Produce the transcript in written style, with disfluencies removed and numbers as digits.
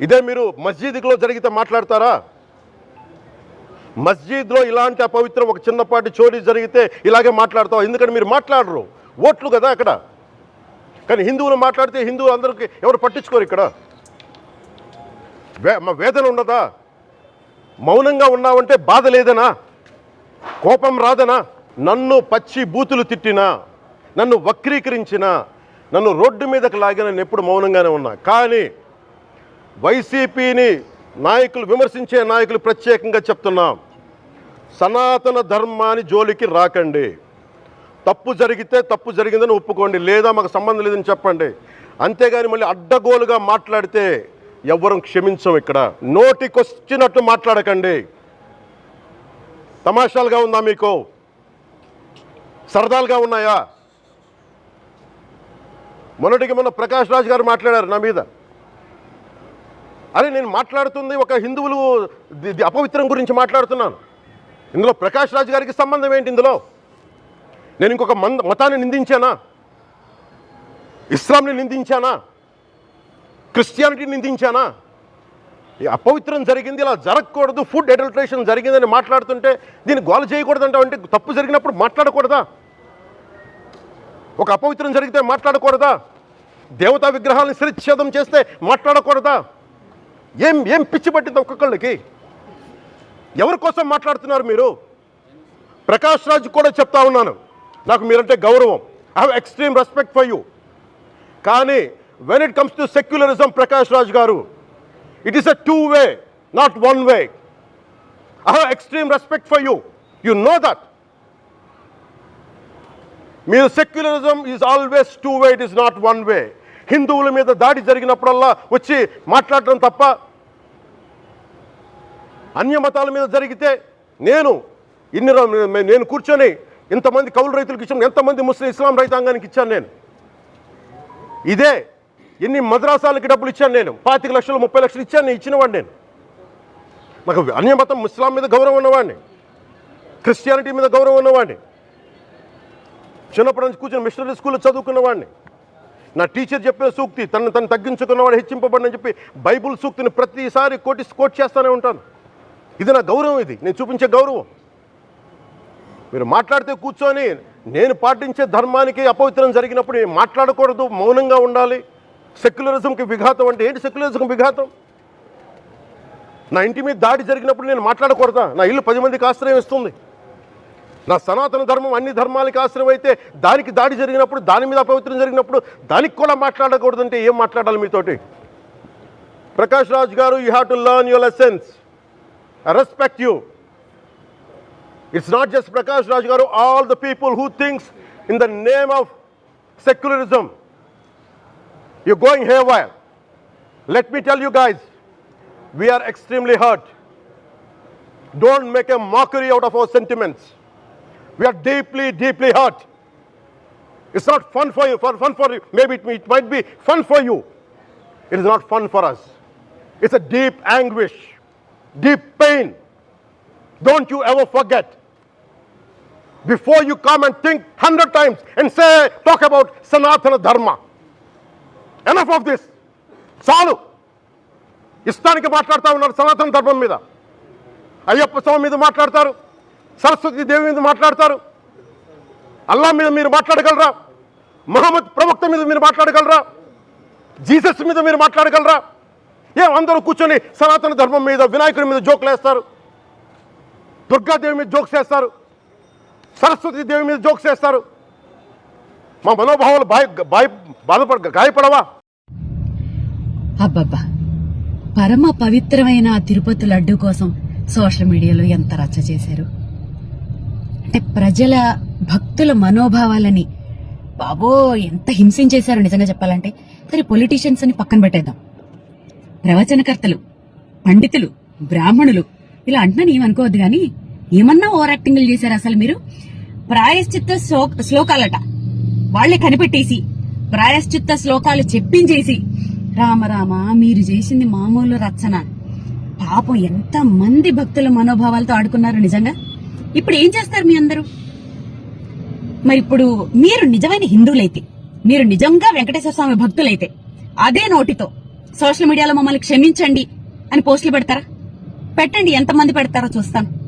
ఇదే మీరు మస్జిద్లో జరిగితే మాట్లాడతారా? మస్జిద్లో ఇలాంటి అపవిత్రం ఒక చిన్నపాటి చోరీ జరిగితే ఇలాగే మాట్లాడతావు. ఎందుకంటే మీరు మాట్లాడరు, ఓట్లు కదా అక్కడ. కానీ హిందువులు మాట్లాడితే హిందువులు అందరికీ ఎవరు పట్టించుకోరు. ఇక్కడ మా వేదన ఉండదా? మౌనంగా ఉన్నావంటే బాధ లేదనా? కోపం రాదనా? నన్ను పచ్చి బూతులు తిట్టినా, నన్ను వక్రీకరించినా, నన్ను రోడ్డు మీదకి లాగిన నేను ఎప్పుడు మౌనంగానే ఉన్నా. కానీ వైసీపీని నాయకులు, విమర్శించే నాయకులు ప్రత్యేకంగా చెప్తున్నాం, సనాతన ధర్మాన్ని జోలికి రాకండి. తప్పు జరిగితే తప్పు జరిగిందని ఒప్పుకోండి, లేదా మాకు సంబంధం లేదని చెప్పండి. అంతేగాని మళ్ళీ అడ్డగోలుగా మాట్లాడితే ఎవ్వరూ క్షమించం. ఇక్కడ నోటికొచ్చినట్టు మాట్లాడకండి. తమాషాలుగా ఉందా మీకు? సరదాలుగా ఉన్నాయా? మొన్నటికి మొన్న ప్రకాష్ రాజ్ గారు మాట్లాడారు నా మీద. అరే నేను మాట్లాడుతుంది ఒక హిందువులు అపవిత్రం గురించి మాట్లాడుతున్నాను. ఇందులో ప్రకాష్ రాజ్ గారికి సంబంధం ఏంటి? ఇందులో నేను ఇంకొక మతాన్ని నిందించానా? ఇస్లాంని నిందించానా? క్రిస్టియానిటీని నిందించానా? ఈ అపవిత్రం జరిగింది, ఇలా జరగకూడదు, ఫుడ్ అడల్టరేషన్ జరిగిందని మాట్లాడుతుంటే దీన్ని గోల చేయకూడదంటే, అంటే తప్పు జరిగినప్పుడు మాట్లాడకూడదా? ఒక అపవిత్రం జరిగితే మాట్లాడకూడదా? దేవతా విగ్రహాలను శిరచ్ఛేదం చేస్తే మాట్లాడకూడదా? ఏం పిచ్చి పట్టింది ఒక్కొక్కళ్ళకి? ఎవరి కోసం మాట్లాడుతున్నారు మీరు? ప్రకాష్ రాజ్ కూడా చెప్తా ఉన్నాను, నాకు మీరంటే గౌరవం. I have extreme respect for you. కానీ when it comes to secularism, Prakash Raj garu, it is a two way, not one way. I have extreme respect for you. You know that. మీరు secularism is always two way, it is not one way. హిందువుల మీద దాడి జరిగినప్పుడల్లా వచ్చి మాట్లాడటం తప్ప, అన్య మతాల మీద జరిగితే నేను కూర్చొని ఇంతమంది కౌలు రైతులకు ఇచ్చాను, ఎంతమంది ముస్లిం ఇస్లాం రైతాంగానికి ఇచ్చాను నేను. ఇదే ఎన్ని మద్రాసాలకి డబ్బులు ఇచ్చాను నేను, 25 లక్షలు 30 లక్షలు ఇచ్చాను, నేను ఇచ్చినవాడిని. నేను నాకు అన్య మతం ఇస్లాం మీద గౌరవం ఉన్నవాడిని, క్రిస్టియానిటీ మీద గౌరవం ఉన్నవాడిని. చిన్నప్పటి నుంచి కూర్చొని మిషనరీ స్కూల్లో చదువుకున్నవాడిని. నా టీచర్ చెప్పే సూక్తి, తను తగ్గించుకున్నవాడు హెచ్చింపబడిని చెప్పి బైబుల్ సూక్తిని ప్రతిసారి కోట్ చేస్తూనే ఉంటాను. ఇది నా గౌరవం, ఇది నేను చూపించే గౌరవం. మీరు మాట్లాడితే కూర్చొని నేను పాటించే ధర్మానికి అపవిత్రం జరిగినప్పుడు మాట్లాడకూడదు, మౌనంగా ఉండాలి. సెక్యులరిజంకి విఘాతం అంటే ఏంటి? సెక్యులరిజంకి విఘాతం నా ఇంటి మీద దాడి జరిగినప్పుడు నేను మాట్లాడకూడదా? నా ఇల్లు 10 మందికి ఆశ్రయం ఇస్తుంది. నా సనాతన ధర్మం అన్ని ధర్మాలకి ఆశ్రయం అయితే దానికి దాడి జరిగినప్పుడు, దాని మీద అపవిత్రం జరిగినప్పుడు దానికి కూడా మాట్లాడకూడదంటే ఏం మాట్లాడాలి మీతోటి? ప్రకాష్ రాజ్ గారు, you have to learn your lessons. I respect you. It's not just Prakash Raj Garu, all the people who thinks in the name of secularism, you're going haywire. Let me tell you guys, we are extremely hurt. Don't make a mockery out of our sentiments. We are deeply, deeply hurt. It's not fun for you, for you. Maybe it might be fun for you. It is not fun for us. It's a deep anguish, deep pain. Don't you ever forget. Before you come and think 100 times and talk about Sanatana Dharma. Enough of this. చాలు. ఇష్టానికి మాట్లాడుతూ ఉన్నారు సనాతన ధర్మం మీద. అయ్యప్ప స్వామి మీద మాట్లాడతారు, సరస్వతి దేవి మీద మాట్లాడతారు. అల్లా మీద మీరు మాట్లాడగలరా? మహమ్మద్ ప్రవక్త మీద మీరు మాట్లాడగలరా? జీసస్ మీద మీరు మాట్లాడగలరా? అందరూ కూర్చొని సనాతన ధర్మం మీద, వినాయకుడి మీద జోకులు వేస్తారు, దుర్గాదేవి మీద జోక్స్ వేస్తారు, సరస్వతి దేవి మీద జోక్స్ వేస్తారు. మా మనోభావాలు గాయపడవా? అబ్బబ్బా, పరమ పవిత్రమైన తిరుపతి లడ్డు కోసం సోషల్ మీడియాలో ఎంత రచ్చ చేశారు అంటే, ప్రజల భక్తుల మనోభావాలని బాబో ఎంత హింసించేశారు నిజంగా చెప్పాలంటే. సరే, పొలిటీషియన్స్ అని పక్కన పెట్టేద్దాం. ప్రవచనకర్తలు, పండితులు, బ్రాహ్మణులు ఇలా అంటున్నాను ఏమనుకోవద్దు కానీ, ఏమన్నా ఓవర్ యాక్టింగ్లు చేశారు అసలు మీరు. ప్రాయశ్చిత్త శ్లోకాలట వాళ్లే కనిపెట్టేసి ప్రాయశ్చిత్త శ్లోకాలు చెప్పించేసి, రామ మీరు చేసింది మామూలు రచన. పాపం ఎంత మంది భక్తుల మనోభావాలతో ఆడుకున్నారు నిజంగా. ఇప్పుడు ఏం చేస్తారు మీ అందరూ? మరి ఇప్పుడు మీరు నిజమైన హిందువులైతే, మీరు నిజంగా వెంకటేశ్వర స్వామి భక్తులైతే, అదే నోటితో సోషల్ మీడియాలో మమ్మల్ని క్షమించండి అని పోస్టులు పెడతారా? పెట్టండి, ఎంతమంది పెడతారో చూస్తాను.